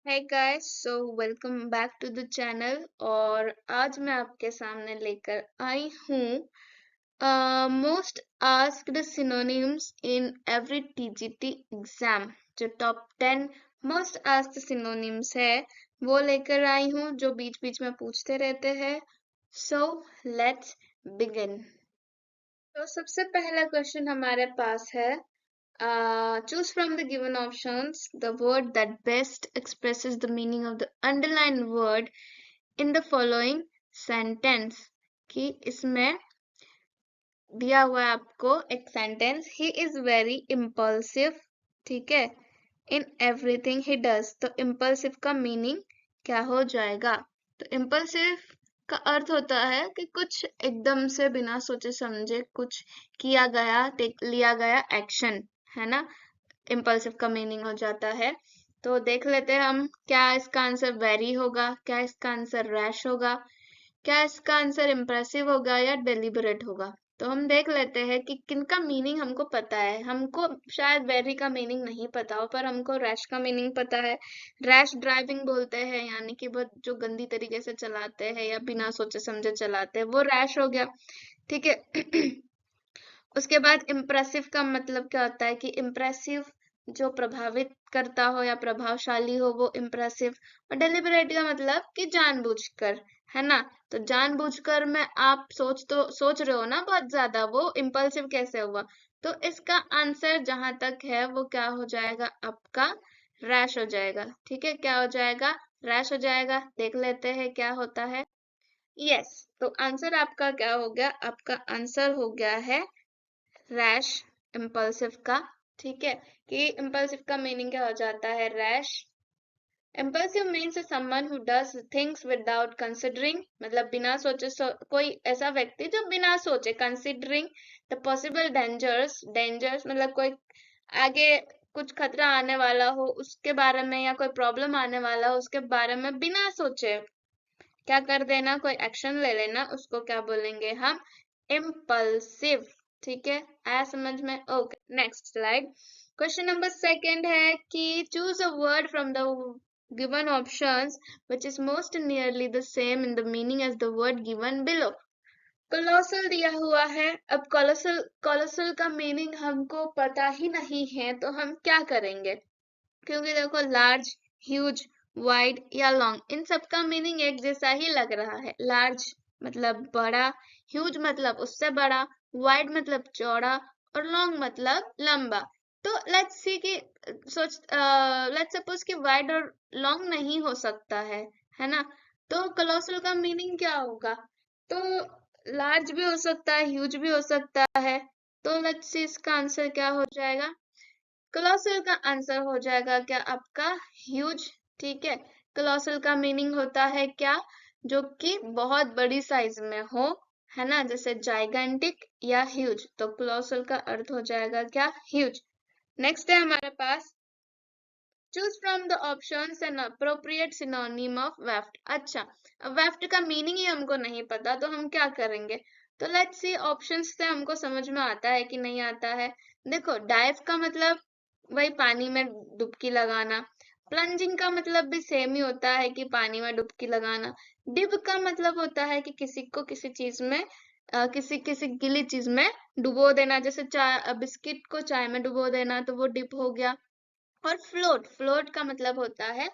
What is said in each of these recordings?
Hey guys, so welcome back to the channel और आज मैं आपके सामने लेकर आई हूँ most asked synonyms in every TGT exam. जो टॉप 10 मोस्ट आस्क्ड सिनोनिम्स है वो लेकर आई हूँ, जो बीच बीच में पूछते रहते हैं। So let's begin. तो सबसे पहला क्वेश्चन हमारे पास है, choose from the given options the word that best expresses the meaning of the underlined word in the following sentence। कि इसमें दिया हुआ है आपको एक sentence, he is very impulsive, ठीक है, इन एवरीथिंग ही डज। तो इम्पल्सिव का मीनिंग क्या हो जाएगा? तो इम्पल्सिव का अर्थ होता है कि कुछ एकदम से बिना सोचे समझे कुछ किया गया, लिया गया एक्शन, है ना। इम्पल्सिव का मीनिंग हो जाता है। तो देख लेते हैं हम, क्या इसका आंसर वेरी होगा, क्या इसका आंसर रैश होगा, क्या इसका आंसर इम्प्रेसिव होगा या डेलिबरेट होगा। तो हम देख लेते हैं कि किनका मीनिंग हमको पता है। हमको शायद वेरी का मीनिंग नहीं पता हो, पर हमको रैश का मीनिंग पता है। रैश ड्राइविंग बोलते हैं, यानी कि वो जो गंदी तरीके से चलाते हैं या बिना सोचे समझे चलाते हैं, वो रैश हो गया, ठीक है। उसके बाद इम्प्रेसिव का मतलब क्या होता है कि इम्प्रेसिव जो प्रभावित करता हो या प्रभावशाली हो, वो इम्प्रेसिव। और डेलिबरेट का मतलब कि जानबूझकर, है ना। तो जानबूझकर में आप सोच रहे हो ना बहुत ज्यादा, वो इम्पल्सिव कैसे हुआ। तो इसका आंसर जहां तक है वो क्या हो जाएगा आपका, रैश हो जाएगा, ठीक है। क्या हो जाएगा? रैश हो जाएगा। देख लेते हैं क्या होता है। यस, तो आंसर आपका क्या हो गया? आपका आंसर हो गया है रैश, इम्पल्सिव का, ठीक है। कि इम्पल्सिव का मीनिंग क्या हो जाता है? Rash. Impulsive means someone who does things without considering, मतलब बिना सोचे कोई ऐसा व्यक्ति जो बिना सोचे, considering the possible dangers, dangers मतलब कोई आगे कुछ खतरा आने वाला हो उसके बारे में, या कोई प्रॉब्लम आने वाला हो उसके बारे में बिना सोचे क्या कर देना, कोई एक्शन ले लेना, उसको क्या बोलेंगे हम? इम्पल्सिव, ठीक है। आया समझ में? Okay, next slide. Question number second है कि choose a word from the given options which is most nearly the same in the meaning as the word given below। Colossal दिया हुआ है। अब कोलोसल कोलोसल का मीनिंग हमको पता ही नहीं है, तो हम क्या करेंगे? क्योंकि देखो, लार्ज, ह्यूज, वाइड या लॉन्ग, इन सब का मीनिंग एक जैसा ही लग रहा है। लार्ज मतलब बड़ा, ह्यूज मतलब उससे बड़ा, वाइड मतलब चौड़ा, और लॉन्ग मतलब लंबा। तो लेट्स सी कि लेट्स सपोज कि वाइड और लॉन्ग नहीं हो सकता है ना। तो कोलोसल का मीनिंग क्या होगा? तो लार्ज भी हो सकता है, ह्यूज भी हो सकता है। तो लेट्स सी इसका आंसर क्या हो जाएगा। कोलोसल का आंसर हो जाएगा क्या आपका? ह्यूज, ठीक है। कोलोसल का मीनिंग होता है क्या? जो कि बहुत बड़ी साइज में हो, है ना, जैसे जाइगेंटिक या ह्यूज। तो कोलोसल का अर्थ हो जाएगा क्या? ह्यूज। नेक्स्ट है हमारे पास, choose from the options an appropriate synonym of weft. अच्छा, अब वेफ्ट का मीनिंग ही हमको नहीं पता, तो हम क्या करेंगे? तो लेट्स सी ऑप्शंस से हमको समझ में आता है कि नहीं आता है। देखो, डाइव का मतलब वही पानी में डुबकी लगाना। प्लंजिंग का मतलब भी सेम ही होता है कि पानी में डुबकी लगाना। डिप का मतलब होता है कि किसी को किसी चीज में किसी किसी गीली चीज में डुबो देना, जैसे चाय, बिस्किट को चाय में डुबो देना, तो वो डिप हो गया। और फ्लोट, फ्लोट का मतलब होता है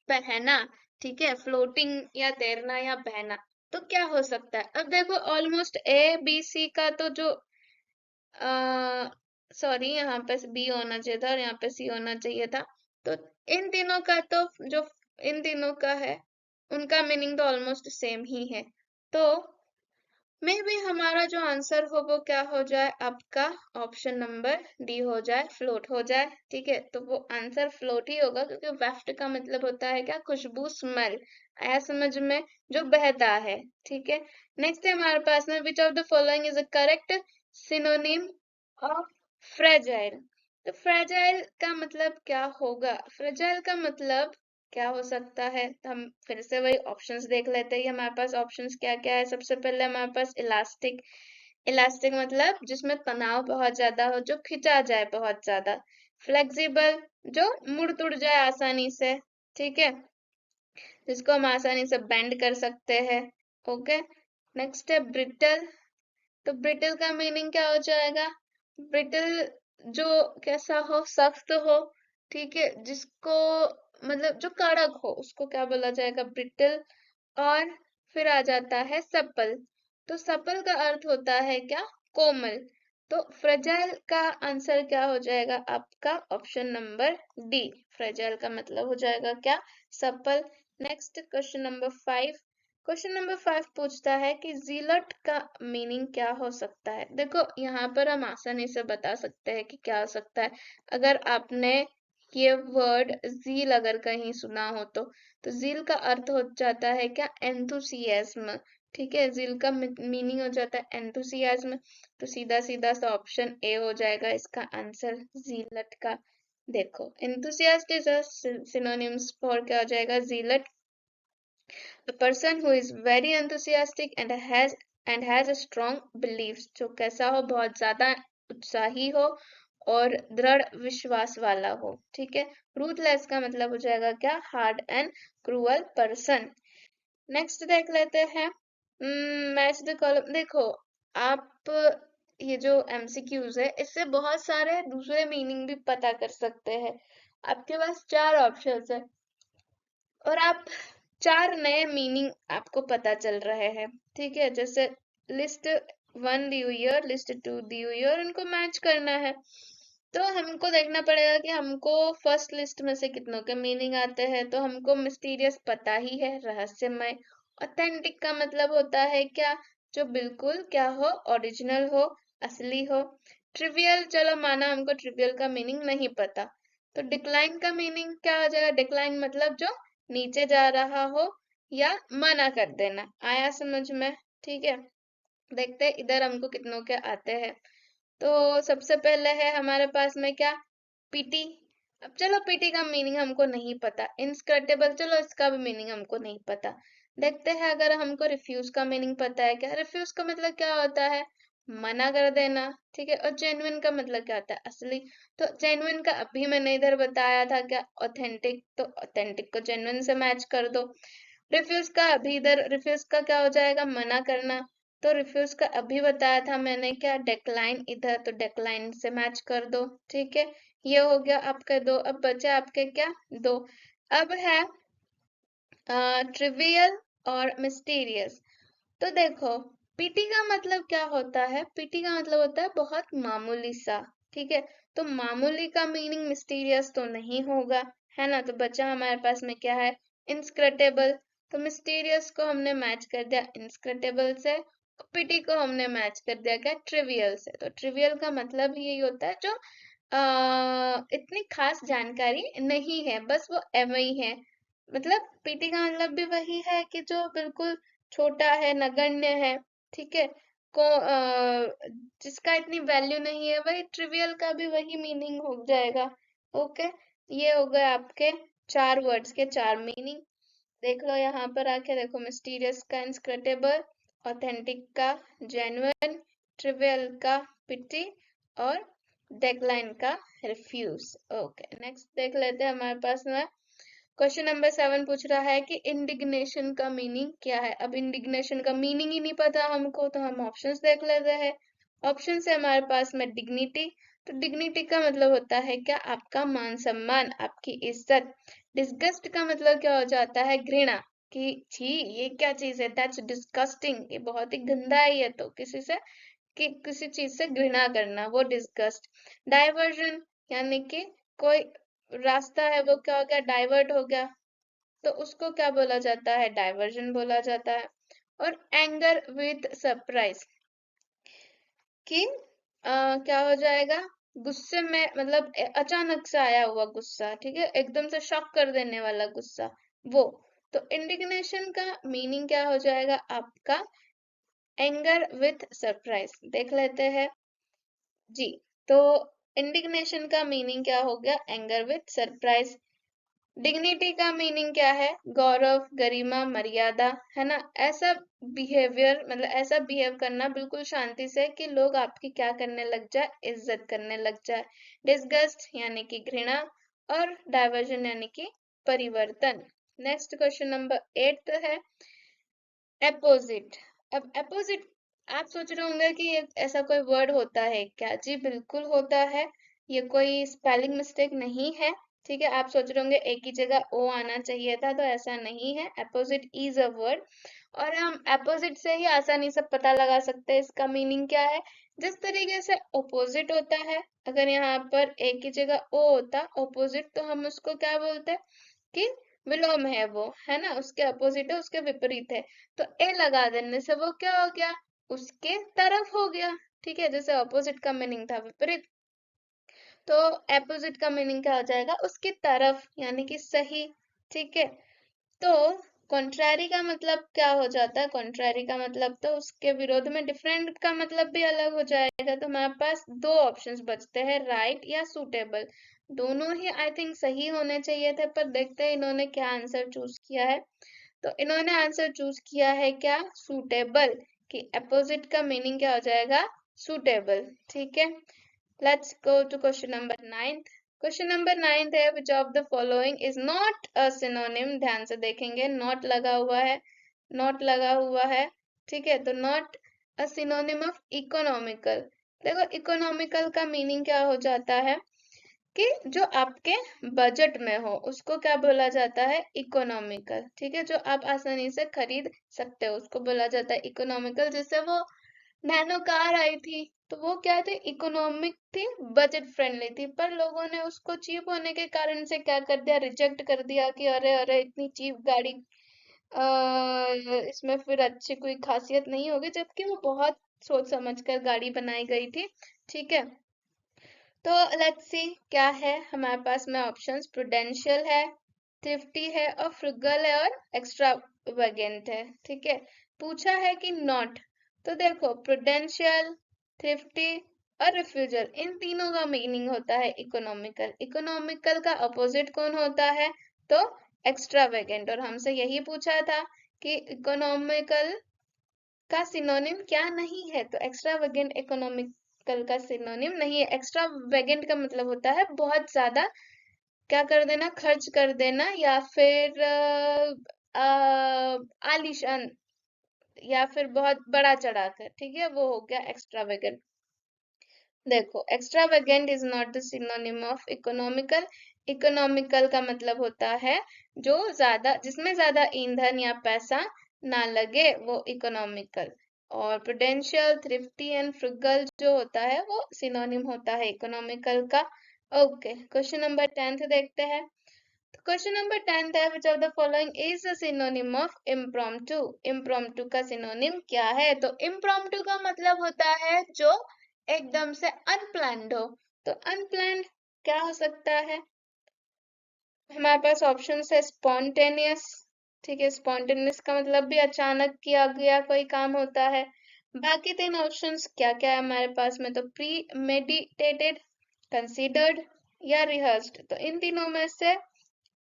बहना, ठीक है। फ्लोटिंग या तैरना या बहना। तो क्या हो सकता है? अब देखो, ऑलमोस्ट ए बी सी का तो जो सॉरी, यहाँ पे बी होना चाहिए था और यहाँ पे सी होना चाहिए था। तो इन तीनों का तो जो इन तीनों का है, उनका मीनिंग तो ऑलमोस्ट सेम ही है। तो मे बी हमारा जो आंसर हो वो क्या हो जाए आपका? ऑप्शन नंबर डी हो जाए, फ्लोट हो जाए, ठीक है। तो वो आंसर फ्लोट ही होगा, क्योंकि वेफ्ट का मतलब होता है क्या? खुशबू, स्मेल। आया समझ में? जो बहता है, ठीक है। नेक्स्ट है हमारे पास में, विच of the following is a correct synonym of fragile. तो फ्रेजाइल का मतलब क्या होगा? फ्रेजाइल का मतलब क्या हो सकता है? तो हम फिर से वही ऑप्शंस देख लेते हैं। हमारे पास ऑप्शंस क्या क्या है। सबसे पहले हमारे पास इलास्टिक। इलास्टिक मतलब जिसमें तनाव बहुत ज्यादा हो, जो खिंचा जाए बहुत ज्यादा। फ्लेक्सिबल, जो मुड़ तुड़ जाए आसानी से। ठीक है, जिसको हम आसानी से बेंड कर सकते हैं। ओके, नेक्स्ट है ब्रिटल। तो ब्रिटल का मीनिंग क्या हो जाएगा? ब्रिटल जो कैसा हो, सख्त हो, ठीक है, जिसको मतलब जो कड़क हो उसको क्या बोला जाएगा? ब्रिटल। और फिर आ जाता है सपल। तो सपल का अर्थ होता है क्या? कोमल। तो फ्रेजाइल का आंसर क्या हो जाएगा आपका? Option number D. फ्रेजाइल का मतलब हो जाएगा क्या? सपल। Next question number 5। Question number 5 पूछता है कि जीलट का मीनिंग क्या हो सकता है? देखो यहाँ पर हम आसानी से बता सकते हैं कि क्या हो सकता है। अगर आपने ये वर्ड जील अगर कहीं सुना हो तो जील का अर्थ हो जाता है क्या? एंथुसियाज्म। ठीक है, जील का मीनिंग हो जाता है एंथुसियाज्म। तो सीधा सीधा सा ऑप्शन ए हो जाएगा इसका आंसर, जीलट का। देखो enthusiast is a synonyms for क्या हो जाएगा? जीलट, a person who is very enthusiastic and has a strong beliefs। जो कैसा हो? बहुत ज्यादा उत्साही हो और दृढ़ विश्वास वाला हो। ठीक है, रूथलेस का मतलब हो जाएगा क्या? Hard and cruel person. Next देख लेते हैं, मैच द कॉलम। देखो आप ये जो एमसीक्यूज है इससे बहुत सारे दूसरे मीनिंग भी पता कर सकते हैं। आपके पास चार ऑप्शंस है और आप चार नए मीनिंग आपको पता चल रहे हैं। ठीक है, जैसे लिस्ट 1 दी हुई है और लिस्ट 2 दी हुई है और इनको मैच करना है। तो हमको देखना पड़ेगा कि हमको फर्स्ट लिस्ट में से कितनों के मीनिंग आते हैं। तो हमको मिस्टीरियस पता ही है, रहस्यमय। ऑथेंटिक का मतलब होता है क्या? जो बिल्कुल क्या हो? ओरिजिनल हो, असली हो। ट्रिवियल, चलो माना हमको ट्रिवियल का मीनिंग नहीं पता। तो डिक्लाइन का मीनिंग क्या हो जाएगा? डिक्लाइन मतलब जो नीचे जा रहा हो या मना कर देना। आया समझ में? ठीक है, देखते हैं इधर हमको कितनों के आते हैं। तो सबसे पहले है हमारे पास में क्या? पीटी। अब चलो पीटी का मीनिंग हमको नहीं पता। इनस्क्रटेबल, चलो इसका भी मीनिंग हमको नहीं पता। देखते हैं अगर हमको रिफ्यूज का मीनिंग पता है क्या? रिफ्यूज का मतलब क्या होता है? मना कर देना। ठीक है, और जेन्युइन का मतलब क्या होता है? असली। तो जेन्युइन का अभी मैंने इधर बताया था क्या? ऑथेंटिक। तो ऑथेंटिक को जेन्युइन से मैच कर दो। रिफ्यूज का अभी इधर, रिफ्यूज का क्या हो जाएगा? मना करना। तो रिफ्यूज का अभी बताया था मैंने क्या? डेक्लाइन इधर, तो डेक्लाइन से मैच कर दो। ठीक है, ये हो गया आपके दो। अब बचे आपके क्या? दो। अब है ट्रिवियल और मिस्टीरियस। तो देखो पीटी का मतलब क्या होता है? पीटी का मतलब होता है बहुत मामूली सा। ठीक है, तो मामूली का मीनिंग मिस्टीरियस तो नहीं होगा, है ना? तो बचा हमारे पास में क्या है? इनस्क्रटेबल। तो मिस्टीरियस को हमने मैच कर दिया इनस्क्रटेबल से, पीटी को हमने मैच कर दिया क्या? ट्रिवियल से। तो ट्रिवियल का मतलब यही होता है जो इतनी खास जानकारी नहीं है, बस वो एवं ही है। मतलब पीटी का मतलब भी वही है कि जो बिल्कुल छोटा है, नगण्य है। ठीक है, जिसका इतनी वैल्यू नहीं है, वही ट्रिवियल का भी वही मीनिंग हो जाएगा। ओके, ये हो गए आपके चार वर्ड्स के चार मीनिंग। देख लो यहाँ पर आके, देखो मिस्टीरियस का इनस्क्रटेबल, ऑथेंटिक का जेन्युइन, ट्रिवियल का पिटी और डेडलाइन का रिफ्यूज। ओके, नेक्स्ट देख लेते हैं हमारे पास में। क्वेश्चन नंबर 7 पूछ रहा है कि इंडिग्नेशन का मीनिंग क्या है? अब इंडिग्नेशन का मीनिंग ही नहीं पता हमको, तो हम ऑप्शंस देख लेते हैं। ऑप्शन है हमारे पास में डिग्निटी। तो डिग्निटी का मतलब होता है क्या? आपका मान सम्मान, आपकी इज्जत। डिस्गस्ट का मतलब क्या हो जाता है? घृणा, कि छी ये क्या चीज है, दैट्स डिस्गस्टिंग, ये बहुत ही गंदा है, ये तो किसी से कि किसी चीज से घृणा करना, वो डिस्गस्ट। डाइवर्जन यानी कि कोई रास्ता है वो क्या हो गया? डाइवर्ट हो गया, तो उसको क्या बोला जाता है? डाइवर्जन बोला जाता है। और एंगर विद सरप्राइज, कि क्या हो जाएगा? गुस्से में, मतलब अचानक से आया हुआ गुस्सा। ठीक है, एकदम से शॉक कर देने वाला गुस्सा, वो। तो इंडिग्नेशन का मीनिंग क्या हो जाएगा आपका? Anger with surprise. देख लेते हैं जी। तो इंडिग्नेशन का मीनिंग क्या हो गया? Anger with surprise. डिग्निटी का मीनिंग क्या है? गौरव, गरिमा, मर्यादा, है ना? ऐसा बिहेवियर, मतलब ऐसा बिहेव करना बिल्कुल शांति से कि लोग आपकी क्या करने लग जाए? इज्जत करने लग जाए। डिस्गस्ट यानी कि घृणा और डाइवर्जन यानी कि परिवर्तन। नेक्स्ट क्वेश्चन नंबर 8 है अपोजिट। अब अपोजिट आप सोच रहे होंगे कि ये ऐसा कोई वर्ड होता है क्या? जी बिल्कुल होता है, ये कोई स्पेलिंग मिस्टेक नहीं है। ठीक है, आप सोच रहे होंगे एक ही जगह ओ आना चाहिए था, तो ऐसा नहीं है। अपोजिट इज अ वर्ड और हम अपोजिट से ही आसानी से पता लगा सकते हैं इसका मीनिंग क्या है। जिस तरीके से अपोजिट होता है, अगर यहाँ पर एक ही जगह ओ होता अपोजिट, तो हम उसको क्या बोलते हैं कि विलोम है वो, है ना, उसके अपोजिट है, उसके विपरीत है। तो ए लगा देने से वो क्या हो गया, उसके तरफ हो गया। ठीक है, जैसे अपोजिट का मीनिंग था विपरीत, तो अपोजिट का मीनिंग क्या हो जाएगा, उसकी तरफ, यानी कि सही। ठीक है, तो कॉन्ट्रारी का मतलब क्या हो जाता है? कॉन्ट्रारी का मतलब तो उसके विरोध में, डिफरेंट का मतलब भी अलग हो जाएगा। तो हमारे पास दो ऑप्शंस बचते हैं, राइट या सूटेबल। दोनों ही आई थिंक सही होने चाहिए थे, पर देखते हैं इन्होंने क्या आंसर चूज किया है। तो इन्होंने आंसर चूज किया है क्या, सूटेबल, कि अपोजिट का मीनिंग क्या हो जाएगा, सूटेबल। ठीक है, let's go to question number 9। Question number 9 है which of the following is not a synonym. ध्यान से देखेंगे, नॉट लगा हुआ है, नॉट लगा हुआ है। ठीक है, तो not a synonym of economical. देखो इकोनॉमिकल का मीनिंग क्या हो जाता है कि जो आपके बजट में हो उसको क्या बोला जाता है, इकोनॉमिकल। ठीक है, जो आप आसानी से खरीद सकते हो उसको बोला जाता है इकोनॉमिकल। जैसे वो नैनो कार आई थी, तो वो क्या थी, इकोनॉमिक थी, बजट फ्रेंडली थी, पर लोगों ने उसको चीप होने के कारण से क्या कर दिया, रिजेक्ट कर दिया कि अरे अरे इतनी चीप गाड़ी, इसमें फिर अच्छी कोई खासियत नहीं होगी, जबकि वो बहुत सोच समझ कर गाड़ी बनाई गई थी। ठीक है, तो लेट्स सी क्या है हमारे पास में ऑप्शंस। प्रुडेंशियल है, थ्रिफ्टी है और फ्रुगल है और एक्स्ट्रावेगेंट है। ठीक है, पूछा है कि नॉट, तो देखो प्रुडेंशियल, थ्रिफ्टी और रिफ्यूजल, इन तीनों का मीनिंग होता है इकोनॉमिकल। इकोनॉमिकल का अपोजिट कौन होता है, तो एक्स्ट्रावेगेंट। और हमसे यही पूछा था कि इकोनॉमिकल का सिनोनिम क्या नहीं है, तो एक्स्ट्रावेगेंट इकोनॉमिकल का सिनोनिम नहीं है। एक्स्ट्रावेगेंट का मतलब होता है बहुत ज्यादा क्या कर देना, खर्च कर देना, या फिर आलीशान, या फिर बहुत बड़ा चढ़ाकर। ठीक है, वो हो गया एक्स्ट्रावेगेंट। देखो extravagant is not the synonym of economical. Economical का मतलब होता है जो ज्यादा, जिसमें ज्यादा ईंधन या पैसा ना लगे, वो इकोनॉमिकल। और प्रुडेंशियल, थ्रिफ्टी एंड फ्रुगल जो होता है वो सिनोनिम होता है इकोनॉमिकल का। ओके, क्वेश्चन नंबर 10 देखते हैं। क्वेश्चन नंबर 10 है which of the following is a synonym of impromptu. Impromptu का सिनोनिम क्या है, तो इम्प्रॉम्प्टू का मतलब होता है जो एकदम से अनप्लान्ड हो। तो अनप्लान्ड क्या हो सकता है, हमारे पास ऑप्शन है स्पॉन्टेनियस। ठीक है, स्पॉन्टेनियस का मतलब भी अचानक किया गया कोई काम होता है। बाकी तीन ऑप्शंस क्या क्या है हमारे पास में, तो प्री मेडिटेटेड, कंसीडर्ड या रिहर्स्ड। तो इन तीनों में से,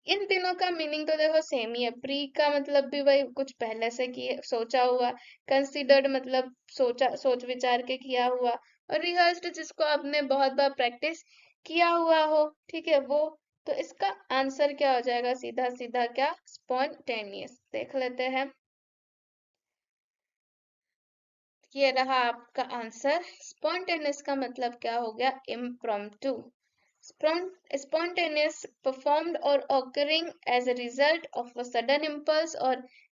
इन तीनों का मीनिंग तो देखो सेम ही है। प्री का मतलब भी वही कुछ पहले से किए सोचा हुआ, कंसीडर्ड मतलब सोचा, सोच विचार के किया हुआ, और रिहर्स्ड जिसको आपने बहुत बार प्रैक्टिस किया हुआ हो। ठीक है, वो, तो इसका आंसर क्या हो जाएगा, सीधा सीधा क्या, स्पॉन्टेनियस। देख लेते हैं, ये रहा आपका आंसर। स्पॉन्टेनियस का मतलब क्या हो गया, impromptu. Spontaneous, performed or occurring as a result of a sudden impulse or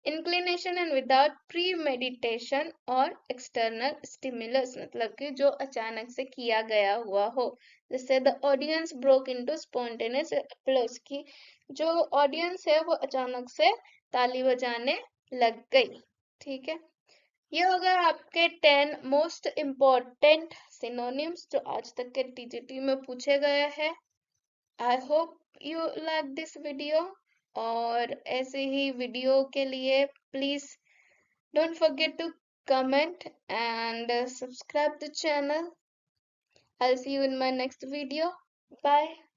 inclination and without premeditation और external stimulus, मतलब कि जो अचानक से किया गया हुआ हो। जैसे the audience broke into spontaneous applause, की जो ऑडियंस है वो अचानक से ताली बजाने लग गई। ठीक है, ये हो गया आपके 10 मोस्ट इम्पोर्टेंट सिनोनिम्स जो आज तक के टीजीटी में पूछे गए हैं। I hope you like this video, और ऐसे ही वीडियो के लिए please don't forget to comment and subscribe the channel. I'll see you in my next video. Bye.